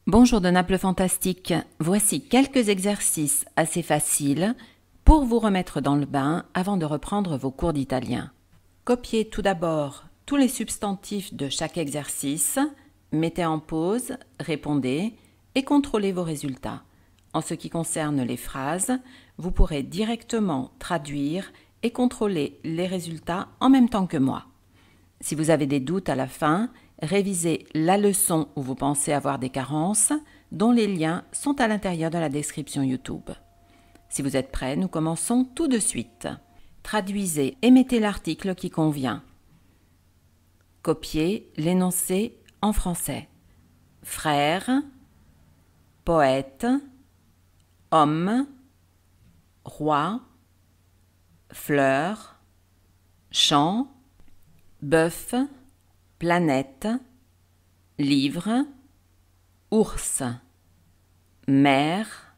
Bonjour de Naples Fantastique, voici quelques exercices assez faciles pour vous remettre dans le bain avant de reprendre vos cours d'italien. Copiez tout d'abord tous les substantifs de chaque exercice, mettez en pause, répondez et contrôlez vos résultats. En ce qui concerne les phrases, vous pourrez directement traduire et contrôler les résultats en même temps que moi. Si vous avez des doutes à la fin, révisez la leçon où vous pensez avoir des carences, dont les liens sont à l'intérieur de la description YouTube. Si vous êtes prêts, nous commençons tout de suite. Traduisez et mettez l'article qui convient. Copiez l'énoncé en français. Frère, poète, homme, roi, fleur, champ, bœuf, planète, livre, ours, mère,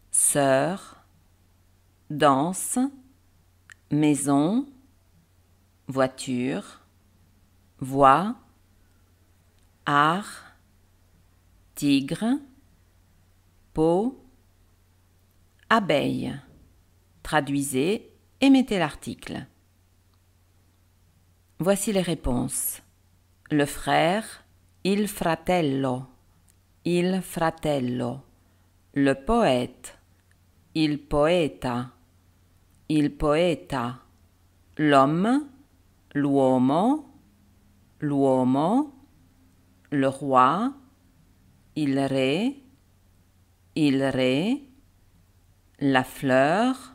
sœur, danse, maison, voiture, voix, art, tigre, peau, abeille. Traduisez et mettez l'article. Voici les réponses. Le frère, il fratello, il fratello. Le poète, il poeta, il poeta. L'homme, l'uomo, l'uomo. Le roi, il re. La fleur.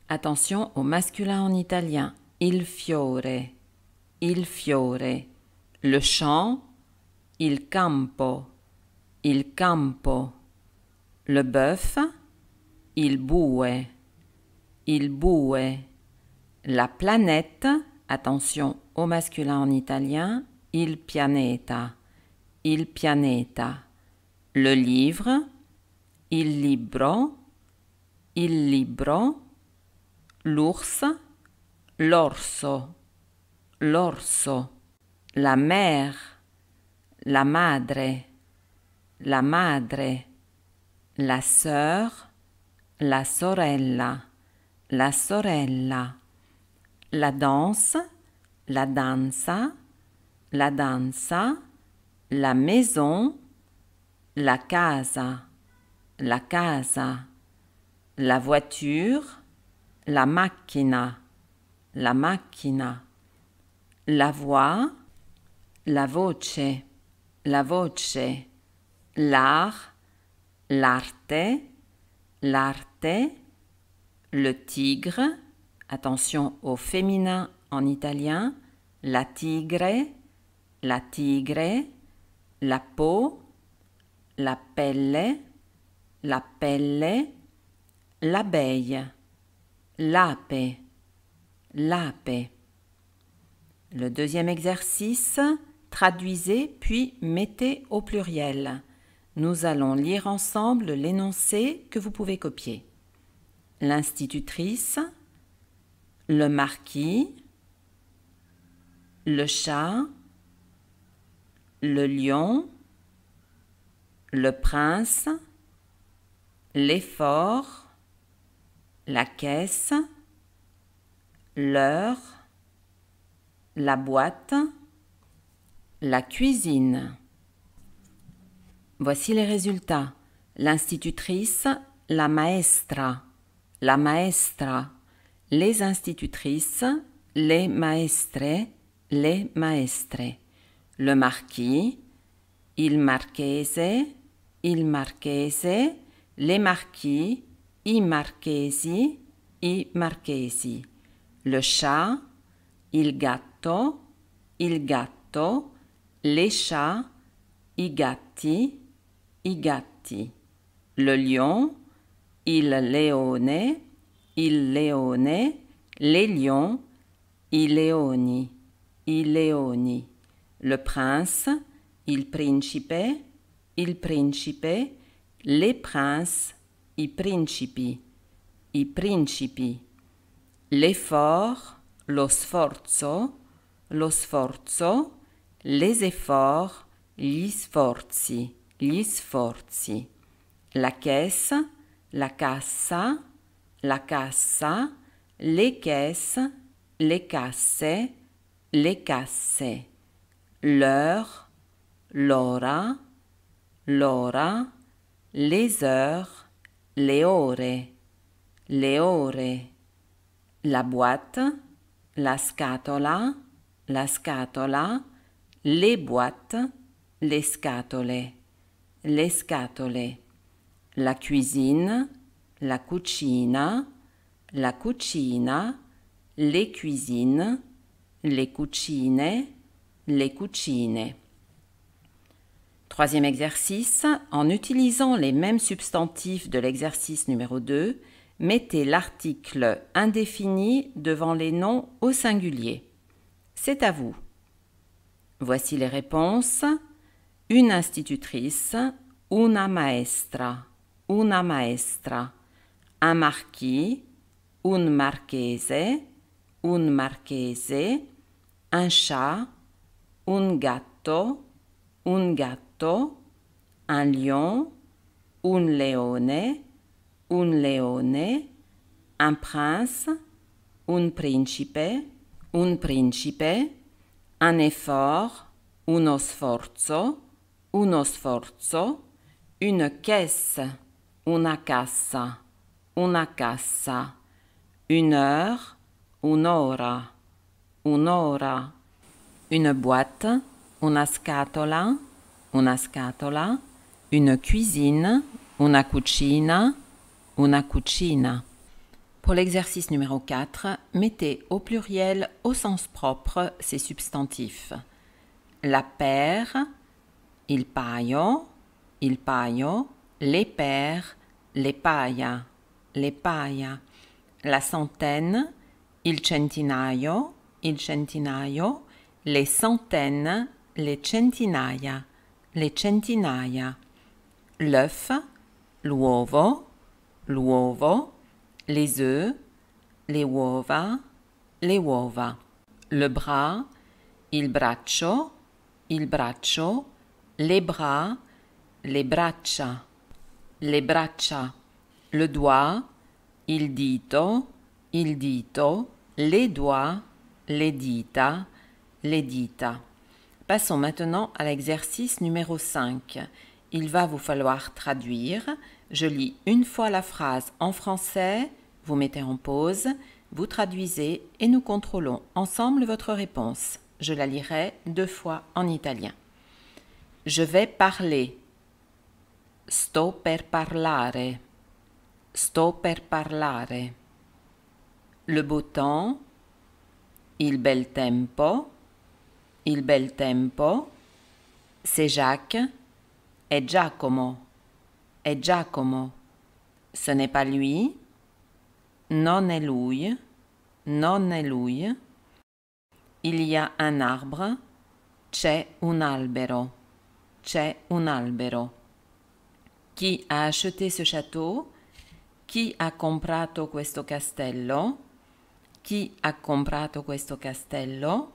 Attention au masculin en italien, il fiore. Il fiore, le champ, il campo, le bœuf, il bue, la planète, attention au masculin en italien, il pianeta, le livre, il libro, l'ours, l'orso, la mère, la madre, la sœur, la sorella, la danse, la danza, la maison, la casa, la voiture, la macchina, la voix, la voce, l'art, l'arte, le tigre, attention au féminin en italien, la tigre, la peau, la pelle, l'abeille, l'ape. Le deuxième exercice, traduisez puis mettez au pluriel. Nous allons lire ensemble l'énoncé que vous pouvez copier. L'institutrice, le marquis, le chat, le lion, le prince, l'effort, la caisse, l'heure, la boîte, la cuisine. Voici les résultats. L'institutrice, la maestra, les institutrices, les maestre, le marquis, il marchese, les marquis, i marchesi, le chat, il gatto, les chats, i gatti, le lion, il leone, les lions, i leoni, le prince, il principe, les princes, i principi, l'effort, lo sforzo, les efforts, gli sforzi, gli sforzi. La caisse, la cassa, la cassa, les caisses, les casse, les casse. L'heure, l'ora, l'ora, les heures, le ore, le ore. La boîte, la scatola, le boîtes, le scatole, le scatole. La cuisine, la cucina, les cuisines, les cucine, les cucine. Troisième exercice, en utilisant les mêmes substantifs de l'exercice numéro 2, mettez l'article indéfini devant les noms au singulier. C'est à vous. Voici les réponses. Une institutrice, una maestra, una maestra. Un marquis, un marchese, un marchese. Un chat, un gatto, un gatto. Un lion, un leone, un leone. Un prince, un principe, un principe. Un effort, uno sforzo, uno sforzo. Une caisse, una cassa, una cassa. Une heure, un'ora, un'ora. Une boîte, una scatola, una scatola. Une cuisine, una cucina, una cucina. Pour l'exercice numéro 4, mettez au pluriel au sens propre ces substantifs. La paire, il paio, les paires, les paia, les paia. La centaine, il centinaio, les centaines, les centinaia, les centinaia. L'œuf, l'uovo, l'uovo. Les œufs, les uova, les uova. Le bras, il braccio, les bras, les braccia, les braccia. Le doigt, il dito, les doigts, les dita, les dita. Passons maintenant à l'exercice numéro 5. Il va vous falloir traduire. Je lis une fois la phrase en français, vous mettez en pause, vous traduisez et nous contrôlons ensemble votre réponse. Je la lirai 2 fois en italien. Je vais parler. Sto per parlare. Sto per parlare. Le beau temps. Il bel tempo. Il bel tempo. C'est Jacques. È Giacomo. È Giacomo. Ce n'est pas lui. Non è lui. Non è lui. Il y a un arbre. C'è un albero. C'è un albero. Chi ha acheté ce château? Chi ha comprato questo castello? Chi ha comprato questo castello?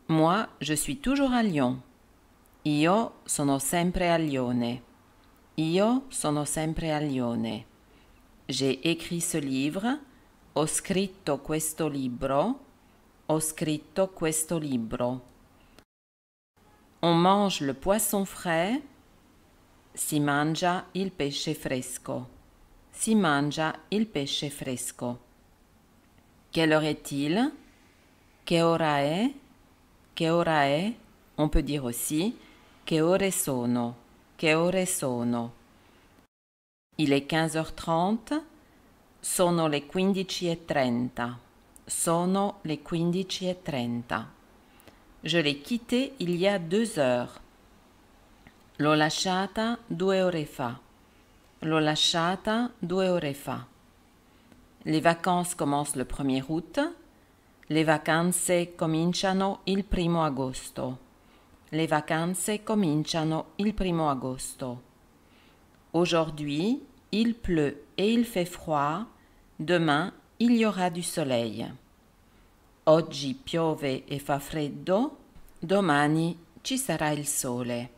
Moi, je suis toujours à Lyon. Io sono sempre a Lione. Io sono sempre a Lione. J'ai écrit ce livre. Ho scritto questo libro. Ho scritto questo libro. On mange le poisson frais. Si mangia il pesce fresco. Si mangia il pesce fresco. Quelle heure est-il? Che ora è? Che ora è? On peut dire aussi che ore sono. Che ore sono? Il est 15h30. Sono le 15:30. Sono le 15:30. Je l'ai quitté il y a 2 heures. L'ho lasciata 2 ore fa. L'ho lasciata 2 ore fa. Les vacances commencent le 1er août. Le vacanze cominciano il 1° agosto. Le vacanze cominciano il 1° agosto. Aujourd'hui, il pleut et il fait froid. Demain, il y aura du soleil. Oggi piove e fa freddo. Domani ci sarà il sole.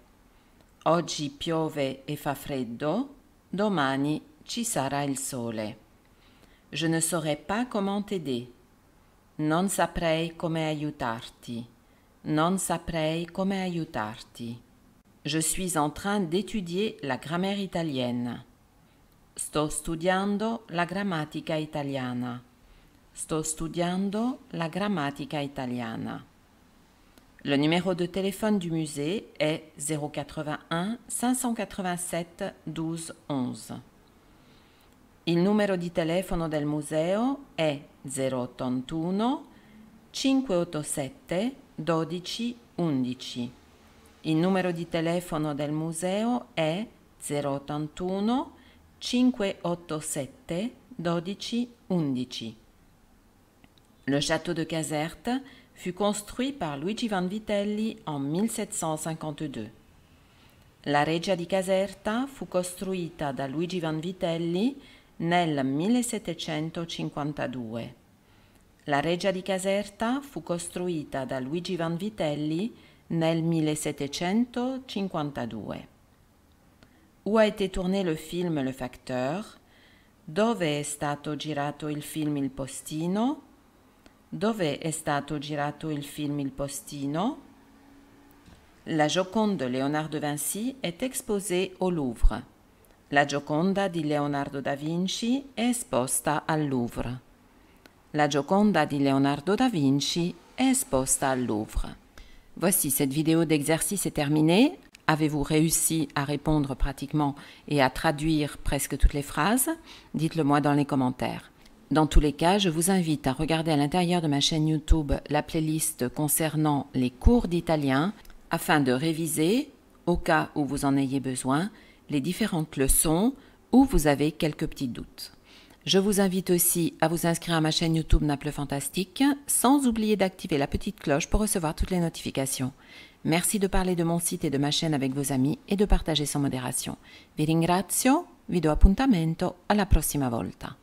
Oggi piove e fa freddo, domani ci sarà il sole. Je ne saurais pas comment t'aider. Non saprei come aiutarti. Non saprei come aiutarti. Je suis en train d'étudier la grammaire italienne. Sto studiando la grammatica italiana. Sto studiando la grammatica italiana. Le numéro de téléphone du musée est 081 587 12 11. Il numero di telefono del museo è 081 587 12 11. Il numero di telefono del museo è 081 587 12 11. Le château de Caserte fut construit par Luigi Vanvitelli en 1752. La reggia di Caserta fu costruita da Luigi Vanvitelli nel 1752. La reggia di Caserta fu costruita da Luigi Vanvitelli nel 1752. Où a été tourné le film Le Facteur? Dove è stato girato il film Il Postino? Dove è stato girato il film Il Postino? La Gioconde de Léonard de Vinci est exposée au Louvre. La Gioconda di Leonardo da Vinci è esposta al Louvre. La Gioconda di Leonardo da Vinci è esposta al Louvre. Voici, cette vidéo d'exercice est terminée. Avez-vous réussi à répondre pratiquement et à traduire presque toutes les phrases? Dites-le moi dans les commentaires. Dans tous les cas, je vous invite à regarder à l'intérieur de ma chaîne YouTube la playlist concernant les cours d'italien afin de réviser, au cas où vous en ayez besoin, les différentes leçons où vous avez quelques petits doutes. Je vous invite aussi à vous inscrire à ma chaîne YouTube Naples Fantastique, sans oublier d'activer la petite cloche pour recevoir toutes les notifications. Merci de parler de mon site et de ma chaîne avec vos amis et de partager sans modération. Vi ringrazio, vi do appuntamento alla prossima volta.